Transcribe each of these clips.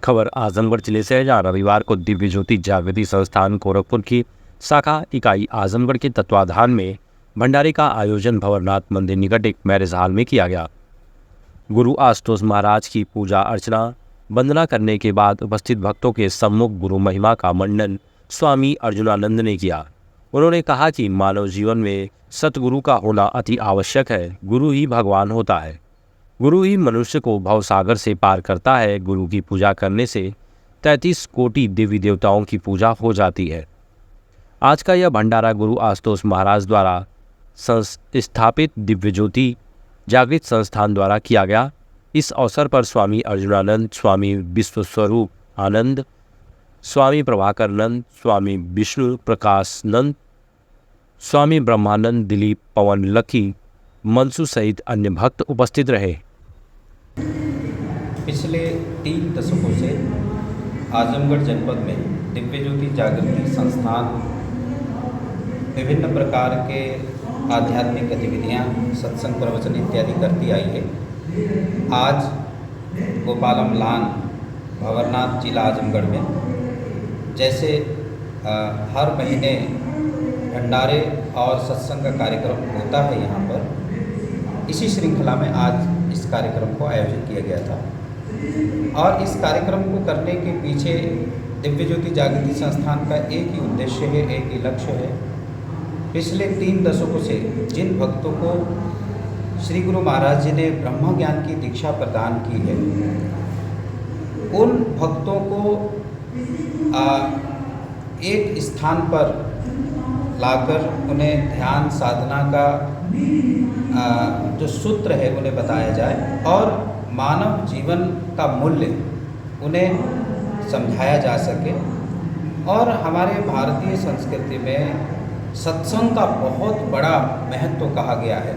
खबर आजमगढ़ जिले से है, जहाँ रविवार को दिव्य ज्योति जागृति संस्थान गोरखपुर की शाखा इकाई आजमगढ़ के तत्वाधान में भंडारे का आयोजन भंवरनाथ मंदिर निकट एक मैरिज हॉल में किया गया। गुरु आशुतोष महाराज की पूजा अर्चना वंदना करने के बाद उपस्थित भक्तों के सम्मुख गुरु महिमा का मंडन स्वामी अर्जुनानंद ने किया। उन्होंने कहा कि मानव जीवन में सतगुरु का होना अति आवश्यक है। गुरु ही भगवान होता है। गुरु ही मनुष्य को भवसागर से पार करता है। गुरु की पूजा करने से 33 कोटि देवी देवताओं की पूजा हो जाती है। आज का यह भंडारा गुरु आशुतोष महाराज द्वारा स्थापित दिव्य ज्योति जागृत संस्थान द्वारा किया गया। इस अवसर पर स्वामी अर्जुनानंद, स्वामी विश्वस्वरूप आनंद, स्वामी प्रभाकर नंद, स्वामी विष्णु प्रकाश नंद, स्वामी ब्रह्मानंद, दिलीप, पवन लकी, मनसू सहित अन्य भक्त उपस्थित रहे। पिछले 3 दशकों से आजमगढ़ जनपद में दिव्य ज्योति जागृति संस्थान विभिन्न प्रकार के आध्यात्मिक गतिविधियाँ, सत्संग, प्रवचन इत्यादि करती आई है। आज गोपालम लान, भंवरनाथ, जिला आजमगढ़ में जैसे हर महीने भंडारे और सत्संग का कार्यक्रम होता है यहाँ पर, इसी श्रृंखला में आज इस कार्यक्रम को आयोजित किया गया था। और इस कार्यक्रम को करने के पीछे दिव्य ज्योति जागृति संस्थान का एक ही उद्देश्य है, एक ही लक्ष्य है। पिछले 3 दशकों से जिन भक्तों को श्री गुरु महाराज जी ने ब्रह्म ज्ञान की दीक्षा प्रदान की है, उन भक्तों को एक स्थान पर लाकर उन्हें ध्यान साधना का जो सूत्र है उन्हें बताया जाए और मानव जीवन का मूल्य उन्हें समझाया जा सके। और हमारे भारतीय संस्कृति में सत्संग का बहुत बड़ा महत्व कहा गया है,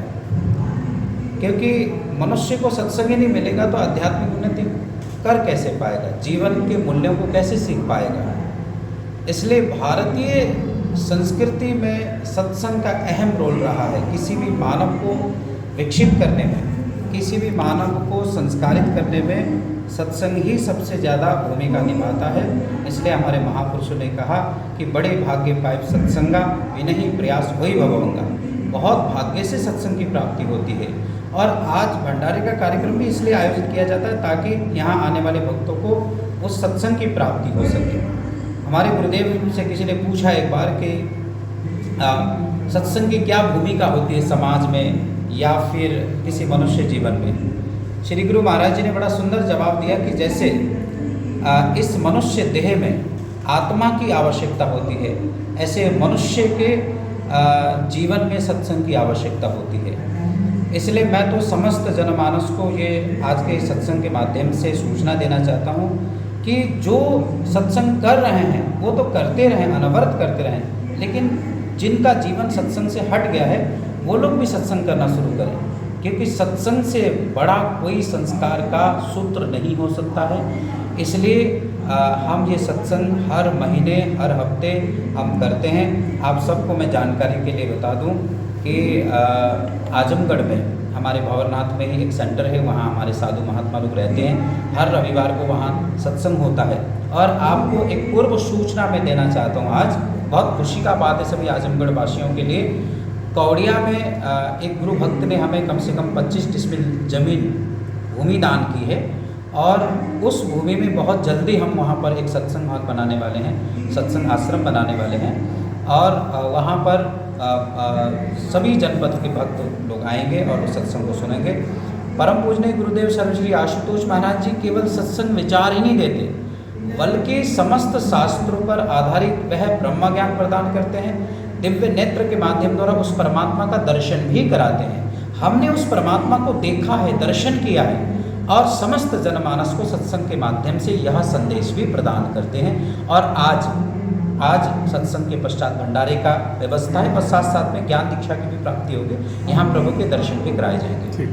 क्योंकि मनुष्य को सत्संग ही नहीं मिलेगा तो आध्यात्मिक उन्नति कर कैसे पाएगा, जीवन के मूल्यों को कैसे सीख पाएगा। इसलिए भारतीय संस्कृति में सत्संग का अहम रोल रहा है। किसी भी मानव को विकसित करने में, किसी भी मानव को संस्कारित करने में सत्संग ही सबसे ज़्यादा भूमिका निभाता है। इसलिए हमारे महापुरुषों ने कहा कि बड़े भाग्य पाइप सत्संगा, विनहि प्रयास होई भवंगा। बहुत भाग्य से सत्संग की प्राप्ति होती है। और आज भंडारे का कार्यक्रम भी इसलिए आयोजित किया जाता है ताकि यहाँ आने वाले भक्तों को उस सत्संग की प्राप्ति हो सके। हमारे गुरुदेव से किसी ने पूछा एक बार कि सत्संग की क्या भूमिका होती है समाज में या फिर किसी मनुष्य जीवन में। श्री गुरु महाराज जी ने बड़ा सुंदर जवाब दिया कि जैसे इस मनुष्य देह में आत्मा की आवश्यकता होती है, ऐसे मनुष्य के जीवन में सत्संग की आवश्यकता होती है। इसलिए मैं तो समस्त जनमानस को ये आज के सत्संग के माध्यम से सूचना देना चाहता हूँ कि जो सत्संग कर रहे हैं वो तो करते रहें, अनवरत करते रहें, लेकिन जिनका जीवन सत्संग से हट गया है वो लोग भी सत्संग करना शुरू करें, क्योंकि सत्संग से बड़ा कोई संस्कार का सूत्र नहीं हो सकता है। इसलिए हम ये सत्संग हर महीने, हर हफ्ते हम करते हैं। आप सबको मैं जानकारी के लिए बता दूं कि आजमगढ़ में हमारे भंवरनाथ में ही एक सेंटर है, वहाँ हमारे साधु महात्मा लोग रहते हैं। हर रविवार को वहाँ सत्संग होता है। और आपको एक पूर्व सूचना मैं देना चाहता हूँ। आज बहुत खुशी का बात है सभी आजमगढ़ वासियों के लिए। कौड़िया में एक गुरु भक्त ने हमें कम से कम 25 डिसमिल जमीन भूमि दान की है और उस भूमि में बहुत जल्दी हम वहाँ पर एक सत्संग भाग बनाने वाले हैं, सत्संग आश्रम बनाने वाले हैं। और वहाँ पर सभी जनपद के भक्त लोग आएंगे और उस सत्संग को सुनेंगे। परम पूजनीय गुरुदेव सर्वश्री आशुतोष महाराज जी केवल सत्संग विचार ही नहीं देते, बल्कि समस्त शास्त्रों पर आधारित वह ब्रह्म ज्ञान प्रदान करते हैं। दिव्य नेत्र के माध्यम द्वारा उस परमात्मा का दर्शन भी कराते हैं। हमने उस परमात्मा को देखा है, दर्शन किया है और समस्त जनमानस को सत्संग के माध्यम से यह संदेश भी प्रदान करते हैं। और आज सत्संग के पश्चात भंडारे का व्यवस्था है और साथ साथ में ज्ञान दीक्षा की भी प्राप्ति होगी। यहाँ प्रभु के दर्शन भी कराए जाएंगे।